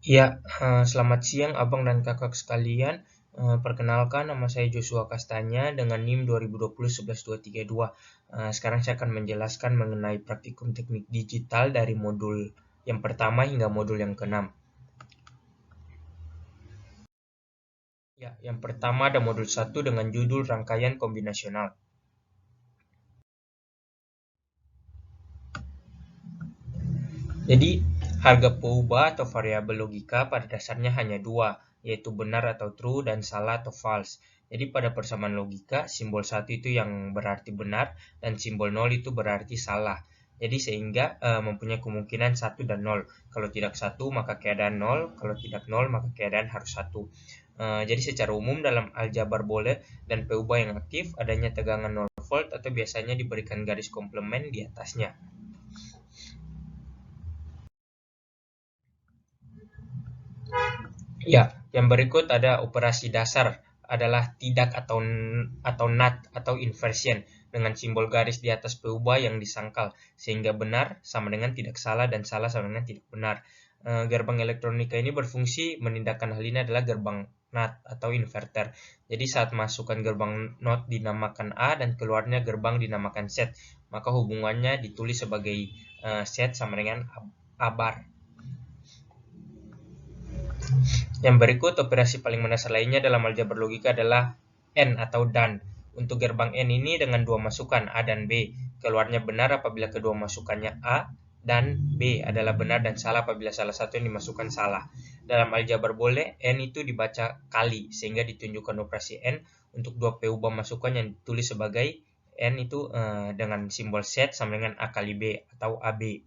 Ya, selamat siang abang dan kakak sekalian. Perkenalkan, nama saya Joshua Kastanya dengan NIM 2020-11232. Sekarang saya akan menjelaskan mengenai praktikum teknik digital dari modul yang pertama hingga modul yang keenam. Ya, yang pertama ada modul 1 dengan judul rangkaian kombinasional. Jadi, harga peubah atau variabel logika pada dasarnya hanya dua, yaitu benar atau true dan salah atau false. Jadi pada persamaan logika, simbol 1 itu yang berarti benar dan simbol 0 itu berarti salah. Jadi sehingga mempunyai kemungkinan 1 dan 0. Kalau tidak 1 maka keadaan 0, kalau tidak 0 maka keadaan harus 1. Jadi secara umum dalam aljabar boleh dan peubah yang aktif adanya tegangan 0 volt atau biasanya diberikan garis komplement di atasnya. Ya, yang berikut ada operasi dasar adalah tidak atau not atau inversion dengan simbol garis di atas peubah yang disangkal sehingga benar sama dengan tidak salah dan salah sama dengan tidak benar. Gerbang elektronika ini berfungsi menindakkan hal ini adalah gerbang NOT atau inverter. Jadi saat masukkan gerbang NOT dinamakan A dan keluarnya gerbang dinamakan set, maka hubungannya ditulis sebagai set sama dengan A bar. Yang berikut, operasi paling mendasar lainnya dalam aljabar logika adalah AND atau DAN. Untuk gerbang AND ini dengan dua masukan A dan B, keluarnya benar apabila kedua masukannya A dan B adalah benar dan salah apabila salah satu yang dimasukkan salah. Dalam aljabar boleh, AND itu dibaca kali, sehingga ditunjukkan operasi AND untuk dua peubah masukan yang ditulis sebagai AND itu dengan simbol set sama dengan A kali B atau AB.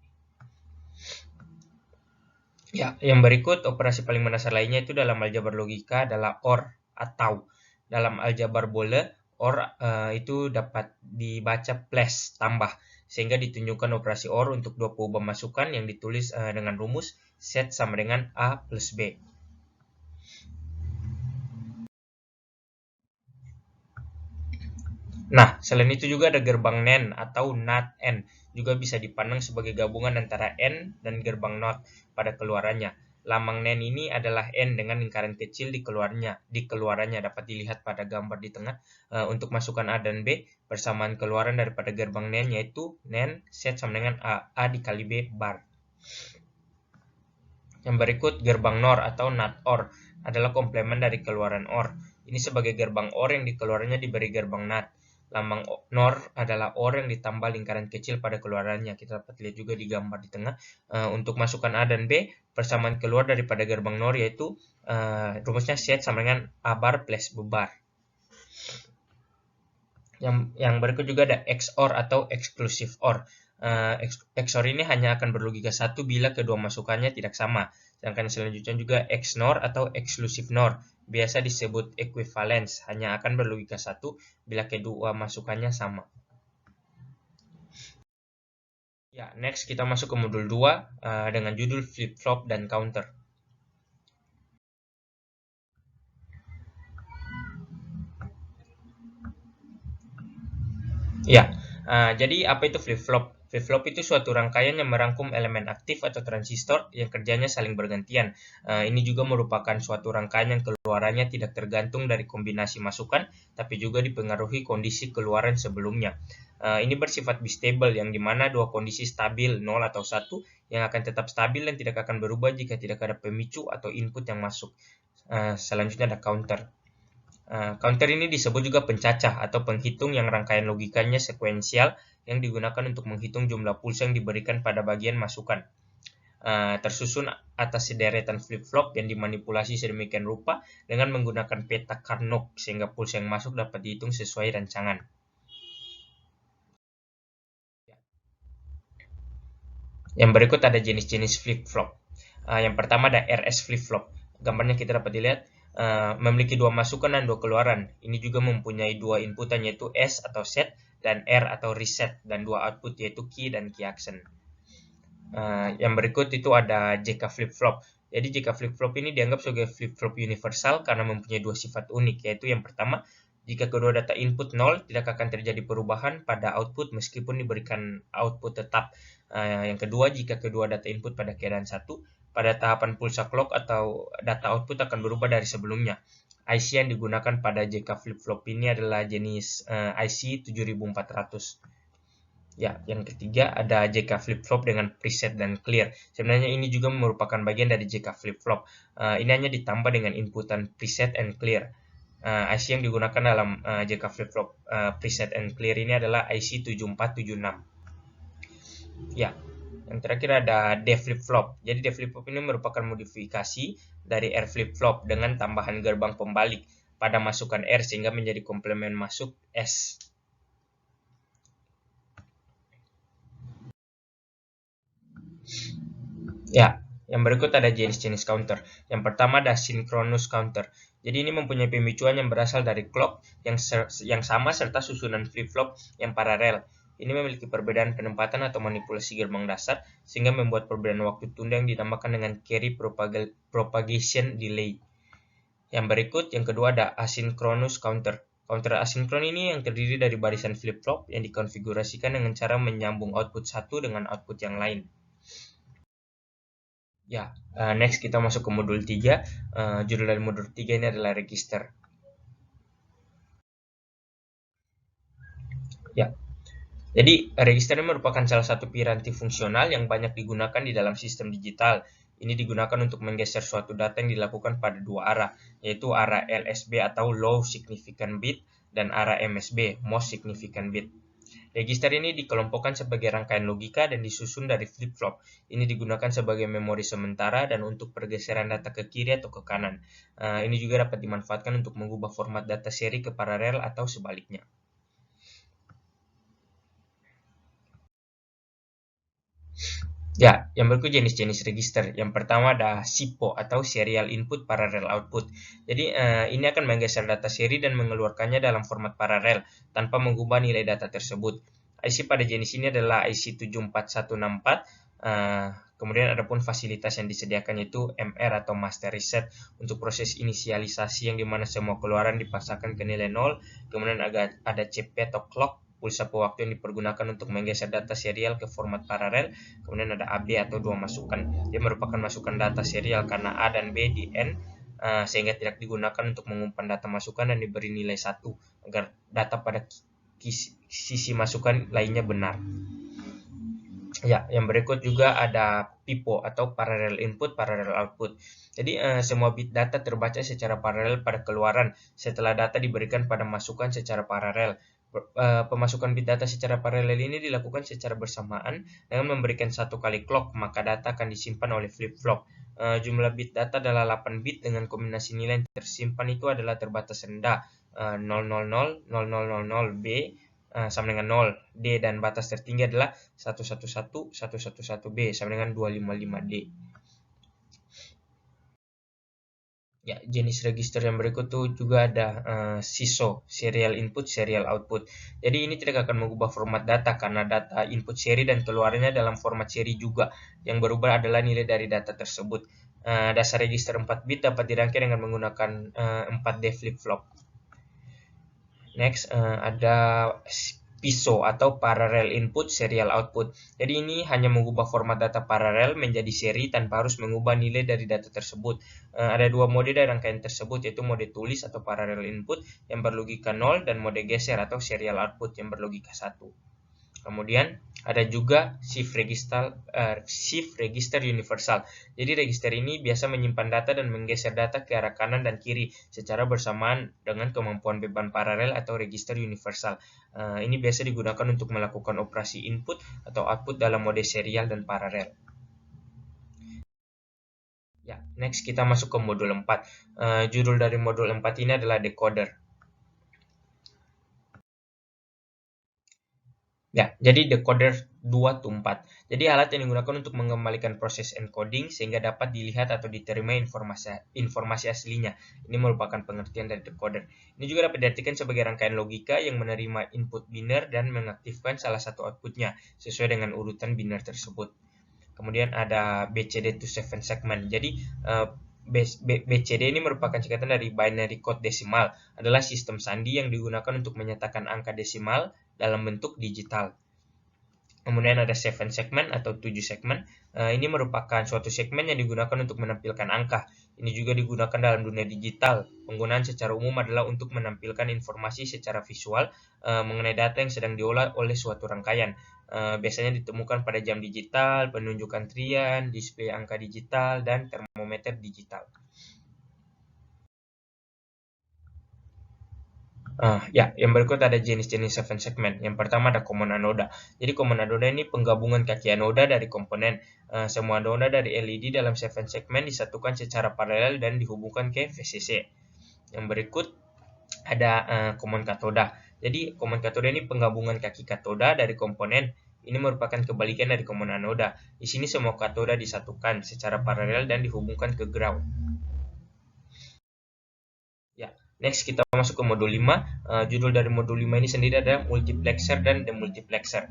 Ya, yang berikut operasi paling mendasar lainnya itu dalam aljabar logika adalah OR atau. Dalam aljabar Boole, OR itu dapat dibaca plus tambah sehingga ditunjukkan operasi OR untuk dua peubah masukan yang ditulis dengan rumus set sama dengan A plus B. Nah, selain itu juga ada gerbang NAND atau NOT AND, juga bisa dipandang sebagai gabungan antara AND dan gerbang NOT pada keluarannya. Lambang NAND ini adalah N dengan lingkaran kecil di keluarannya dapat dilihat pada gambar di tengah. Untuk masukan A dan B, persamaan keluaran daripada gerbang NAND yaitu NAND set sama dengan A dikali B bar. Yang berikut gerbang NOR atau NOT OR adalah komplement dari keluaran OR. Ini sebagai gerbang OR yang di keluarannya diberi gerbang NOT. Lambang NOR adalah OR yang ditambah lingkaran kecil pada keluarannya. Kita dapat lihat juga di gambar di tengah. Untuk masukan A dan B, persamaan keluar daripada gerbang NOR yaitu rumusnya set sama dengan A bar plus B bar. Yang berikut juga ada XOR atau exclusive OR. XOR ini hanya akan berlogika satu bila kedua masukannya tidak sama. Sedangkan selanjutnya juga XNOR atau exclusive NOR. Biasa disebut equivalence, hanya akan berlogika satu bila kedua masukannya sama. Ya, next kita masuk ke modul 2 dengan judul flip-flop dan counter. Ya, jadi apa itu flip-flop? Flip-flop itu suatu rangkaian yang merangkum elemen aktif atau transistor yang kerjanya saling bergantian. Ini juga merupakan suatu rangkaian yang keluarannya tidak tergantung dari kombinasi masukan, tapi juga dipengaruhi kondisi keluaran sebelumnya. Ini bersifat bistable, yang dimana dua kondisi stabil, 0 atau 1, yang akan tetap stabil dan tidak akan berubah jika tidak ada pemicu atau input yang masuk. Selanjutnya ada counter. Counter ini disebut juga pencacah atau penghitung yang rangkaian logikanya sekuensial yang digunakan untuk menghitung jumlah pulsa yang diberikan pada bagian masukan. Tersusun atas sederetan flip-flop yang dimanipulasi sedemikian rupa dengan menggunakan peta Carnot sehingga pulsa yang masuk dapat dihitung sesuai rancangan. Yang berikut ada jenis-jenis flip-flop. Yang pertama ada RS flip-flop. Gambarnya kita dapat dilihat memiliki dua masukan dan dua keluaran. Ini juga mempunyai dua inputan yaitu S atau set dan R atau reset dan dua output yaitu key dan key action. Yang berikut itu ada JK flip-flop. Jadi JK flip-flop ini dianggap sebagai flip-flop universal karena mempunyai dua sifat unik, yaitu yang pertama, jika kedua data input 0, tidak akan terjadi perubahan pada output meskipun diberikan output tetap. Yang kedua, jika kedua data input pada keadaan 1, Pada tahapan pulsa clock atau data output akan berubah dari sebelumnya. IC yang digunakan pada JK flip-flop ini adalah jenis IC 7400. Ya, yang ketiga ada JK flip-flop dengan preset dan clear. Sebenarnya ini juga merupakan bagian dari JK flip-flop. Ini hanya ditambah dengan inputan preset and clear. IC yang digunakan dalam JK flip-flop preset and clear ini adalah IC 7476. Ya, yang terakhir ada D flip-flop. Jadi D flip-flop ini merupakan modifikasi dari R flip-flop dengan tambahan gerbang pembalik pada masukan R sehingga menjadi komplement masuk S. Ya, yang berikut ada jenis-jenis counter. Yang pertama ada synchronous counter. Jadi ini mempunyai pemicuan yang berasal dari clock yang sama serta susunan flip-flop yang paralel. Ini memiliki perbedaan penempatan atau manipulasi gerbang dasar sehingga membuat perbedaan waktu tunda yang ditambahkan dengan carry propagation delay. Yang berikut, yang kedua ada asynchronous counter. Counter asinkron ini yang terdiri dari barisan flip-flop yang dikonfigurasikan dengan cara menyambung output satu dengan output yang lain. Ya, next kita masuk ke modul 3. Judul dari modul 3 ini adalah register. Ya, jadi register ini merupakan salah satu piranti fungsional yang banyak digunakan di dalam sistem digital. Ini digunakan untuk menggeser suatu data yang dilakukan pada dua arah, yaitu arah LSB atau Low Significant Bit dan arah MSB, Most Significant Bit. Register ini dikelompokkan sebagai rangkaian logika dan disusun dari flip-flop. Ini digunakan sebagai memori sementara dan untuk pergeseran data ke kiri atau ke kanan. Ini juga dapat dimanfaatkan untuk mengubah format data seri ke paralel atau sebaliknya. Ya, yang berikut jenis-jenis register. Yang pertama ada SIPO atau Serial Input Parallel Output. Jadi ini akan menggeser data seri dan mengeluarkannya dalam format paralel tanpa mengubah nilai data tersebut. IC pada jenis ini adalah IC 74164. Kemudian ada pun fasilitas yang disediakan yaitu MR atau Master Reset untuk proses inisialisasi yang dimana semua keluaran dipaksakan ke nilai 0. Kemudian ada CP atau clock, pulsa pewaktu yang dipergunakan untuk menggeser data serial ke format paralel. Kemudian ada AB atau dua masukan. Dia merupakan masukan data serial karena A dan B di N, sehingga tidak digunakan untuk mengumpan data masukan dan diberi nilai 1 agar data pada sisi masukan lainnya benar. Ya, yang berikut juga ada PIPO atau Parallel Input Parallel Output. Jadi semua bit data terbaca secara paralel pada keluaran setelah data diberikan pada masukan secara paralel. Pemasukan bit data secara paralel ini dilakukan secara bersamaan dengan memberikan satu kali clock, maka data akan disimpan oleh flip-flop. Jumlah bit data adalah 8 bit dengan kombinasi nilai yang tersimpan itu adalah terbatas rendah 000, 0000B sama dengan 0, D, dan batas tertinggi adalah 111, 111B sama dengan 255D. Ya, jenis register yang berikut tuh juga ada SISO, Serial Input, Serial Output. Jadi ini tidak akan mengubah format data karena data input seri dan keluarnya dalam format seri juga. Yang berubah adalah nilai dari data tersebut. Dasar register 4 bit dapat dirangkai dengan menggunakan 4D flip-flop. Next, ada PISO atau Parallel Input Serial Output. Jadi ini hanya mengubah format data paralel menjadi seri tanpa harus mengubah nilai dari data tersebut. Ada dua mode dari rangkaian tersebut, yaitu mode tulis atau Parallel Input yang berlogika 0 dan mode geser atau Serial Output yang berlogika 1. Kemudian ada juga shift register universal. Jadi register ini biasa menyimpan data dan menggeser data ke arah kanan dan kiri secara bersamaan dengan kemampuan beban paralel atau register universal. Ini biasa digunakan untuk melakukan operasi input atau output dalam mode serial dan paralel. Ya, next kita masuk ke modul 4. Judul dari modul 4 ini adalah decoder. Ya, jadi decoder 2 to 4. Jadi alat yang digunakan untuk mengembalikan proses encoding sehingga dapat dilihat atau diterima informasi aslinya. Ini merupakan pengertian dari decoder. Ini juga dapat diartikan sebagai rangkaian logika yang menerima input biner dan mengaktifkan salah satu outputnya sesuai dengan urutan biner tersebut. Kemudian ada BCD to 7 segment. Jadi BCD ini merupakan singkatan dari binary code desimal, adalah sistem sandi yang digunakan untuk menyatakan angka desimal dalam bentuk digital. Kemudian ada 7 segmen atau 7 segmen. Ini merupakan suatu segmen yang digunakan untuk menampilkan angka. Ini juga digunakan dalam dunia digital. Penggunaan secara umum adalah untuk menampilkan informasi secara visual mengenai data yang sedang diolah oleh suatu rangkaian. Biasanya ditemukan pada jam digital, penunjukan trian, display angka digital, dan termometer digital. Ya, yang berikut ada jenis-jenis 7 segmen. Yang pertama ada common anoda. Jadi common anoda ini penggabungan kaki anoda dari komponen. Semua anoda dari LED dalam 7 segmen disatukan secara paralel dan dihubungkan ke VCC. Yang berikut ada common katoda. Jadi common katoda ini penggabungan kaki katoda dari komponen. Ini merupakan kebalikan dari common anoda. Di sini semua katoda disatukan secara paralel dan dihubungkan ke ground. Ya, next kita masuk ke modul 5. Judul dari modul 5 ini sendiri adalah multiplexer dan demultiplexer.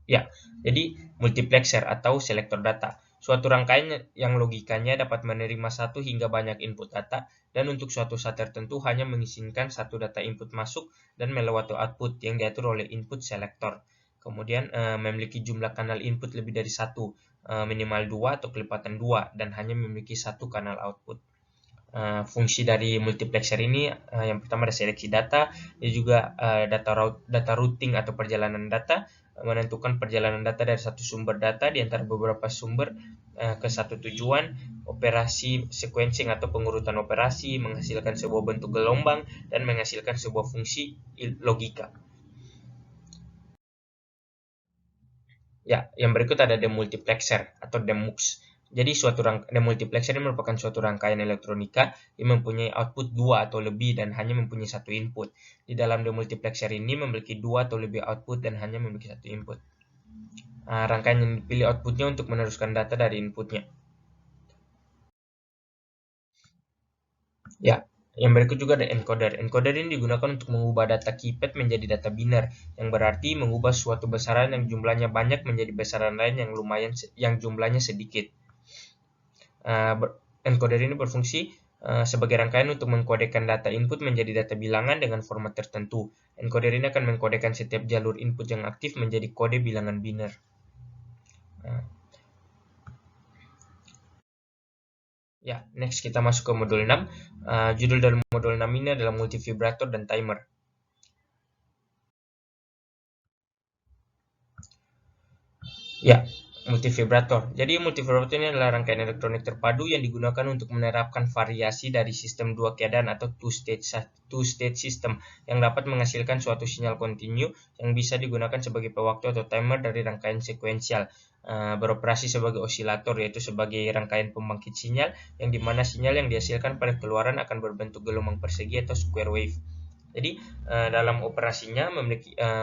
Ya, jadi multiplexer atau selektor data. Suatu rangkaian yang logikanya dapat menerima satu hingga banyak input data, dan untuk suatu saat tertentu hanya mengizinkan satu data input masuk dan melewati output yang diatur oleh input selektor. Kemudian memiliki jumlah kanal input lebih dari satu, minimal 2 atau kelipatan 2, dan hanya memiliki satu kanal output. Fungsi dari multiplexer ini yang pertama ada seleksi data, dia juga data routing atau perjalanan data, menentukan perjalanan data dari satu sumber data di antara beberapa sumber ke satu tujuan, operasi sequencing atau pengurutan operasi, menghasilkan sebuah bentuk gelombang, dan menghasilkan sebuah fungsi logika. Ya, yang berikut ada demultiplexer atau demux. Jadi suatu demultiplexer ini merupakan suatu rangkaian elektronika yang mempunyai output 2 atau lebih dan hanya mempunyai satu input. Di dalam demultiplexer ini memiliki 2 atau lebih output dan hanya memiliki satu input. Rangkaian yang dipilih outputnya untuk meneruskan data dari inputnya. Ya, yang berikut juga ada encoder. Encoder ini digunakan untuk mengubah data keypad menjadi data biner, yang berarti mengubah suatu besaran yang jumlahnya banyak menjadi besaran lain yang jumlahnya sedikit. Encoder ini berfungsi sebagai rangkaian untuk mengkodekan data input menjadi data bilangan dengan format tertentu. Encoder ini akan mengkodekan setiap jalur input yang aktif menjadi kode bilangan biner. Ya, next kita masuk ke modul 6. Judul dari modul 6 ini adalah multivibrator dan timer. Ya, multivibrator. Jadi multivibrator ini adalah rangkaian elektronik terpadu yang digunakan untuk menerapkan variasi dari sistem dua keadaan atau two-state system yang dapat menghasilkan suatu sinyal kontinu yang bisa digunakan sebagai pewaktu atau timer dari rangkaian sekuensial, beroperasi sebagai osilator, yaitu sebagai rangkaian pembangkit sinyal yang dimana sinyal yang dihasilkan pada keluaran akan berbentuk gelombang persegi atau square wave. Jadi dalam operasinya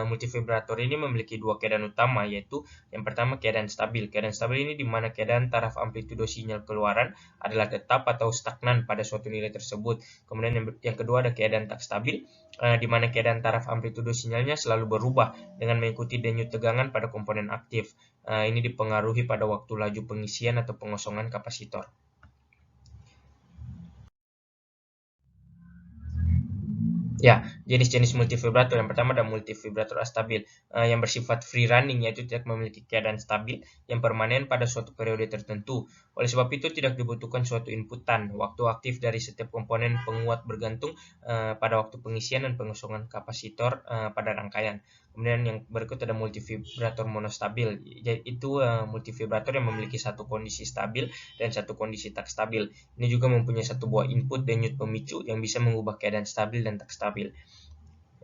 multivibrator ini memiliki dua keadaan utama, yaitu yang pertama keadaan stabil. Keadaan stabil ini di mana keadaan taraf amplitudo sinyal keluaran adalah tetap atau stagnan pada suatu nilai tersebut. Kemudian yang kedua ada keadaan tak stabil, di mana keadaan taraf amplitudo sinyalnya selalu berubah dengan mengikuti denyut tegangan pada komponen aktif. Ini dipengaruhi pada waktu laju pengisian atau pengosongan kapasitor. Ya, jenis-jenis multivibrator yang pertama ada multivibrator astabil yang bersifat free running, yaitu tidak memiliki keadaan stabil yang permanen pada suatu periode tertentu. Oleh sebab itu tidak dibutuhkan suatu inputan. Waktu aktif dari setiap komponen penguat bergantung pada waktu pengisian dan pengosongan kapasitor pada rangkaian. Kemudian yang berikut ada multivibrator monostabil, yaitu multivibrator yang memiliki satu kondisi stabil dan satu kondisi tak stabil. Ini juga mempunyai satu buah input denyut pemicu yang bisa mengubah keadaan stabil dan tak stabil.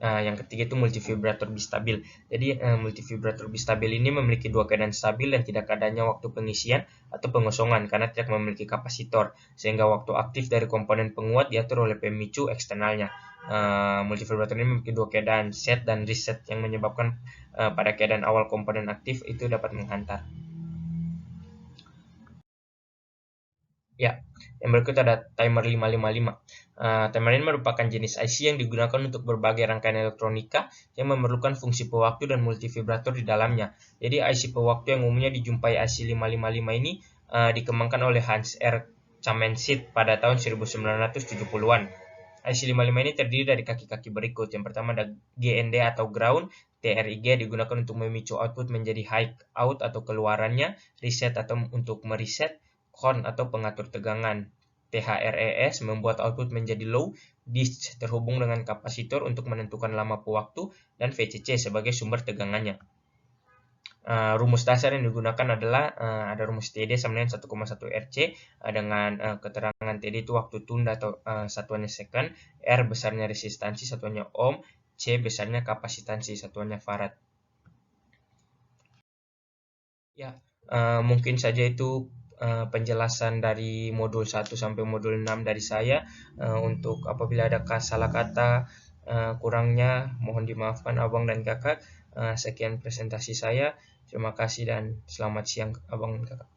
Yang ketiga itu multivibrator bistabil. Jadi multivibrator bistabil ini memiliki dua keadaan stabil dan tidak adanya waktu pengisian atau pengosongan karena tidak memiliki kapasitor, sehingga waktu aktif dari komponen penguat diatur oleh pemicu eksternalnya. Multivibrator ini memiliki dua keadaan set dan reset yang menyebabkan pada keadaan awal komponen aktif itu dapat menghantar. Ya, yang berikut ada timer 555. Timer ini merupakan jenis IC yang digunakan untuk berbagai rangkaian elektronika yang memerlukan fungsi pewaktu dan multivibrator di dalamnya. Jadi IC pewaktu yang umumnya dijumpai IC 555 ini dikembangkan oleh Hans R. Chamensit pada tahun 1970-an. IC55 ini terdiri dari kaki-kaki berikut. Yang pertama ada GND atau ground. TRIG digunakan untuk memicu output menjadi high out atau keluarannya, reset atau untuk mereset, con atau pengatur tegangan. THRES membuat output menjadi low, disch terhubung dengan kapasitor untuk menentukan lama waktu, dan VCC sebagai sumber tegangannya. Rumus dasar yang digunakan adalah ada rumus TD sama dengan 1,1 RC dengan keterangan TD itu waktu tunda atau satuannya second, R besarnya resistansi satuannya ohm, C besarnya kapasitansi satuannya farad. Ya, mungkin saja itu penjelasan dari modul 1 sampai modul 6 dari saya. Untuk apabila ada salah kata kurangnya mohon dimaafkan abang dan kakak. Sekian presentasi saya. Terima kasih dan selamat siang abang dan kakak.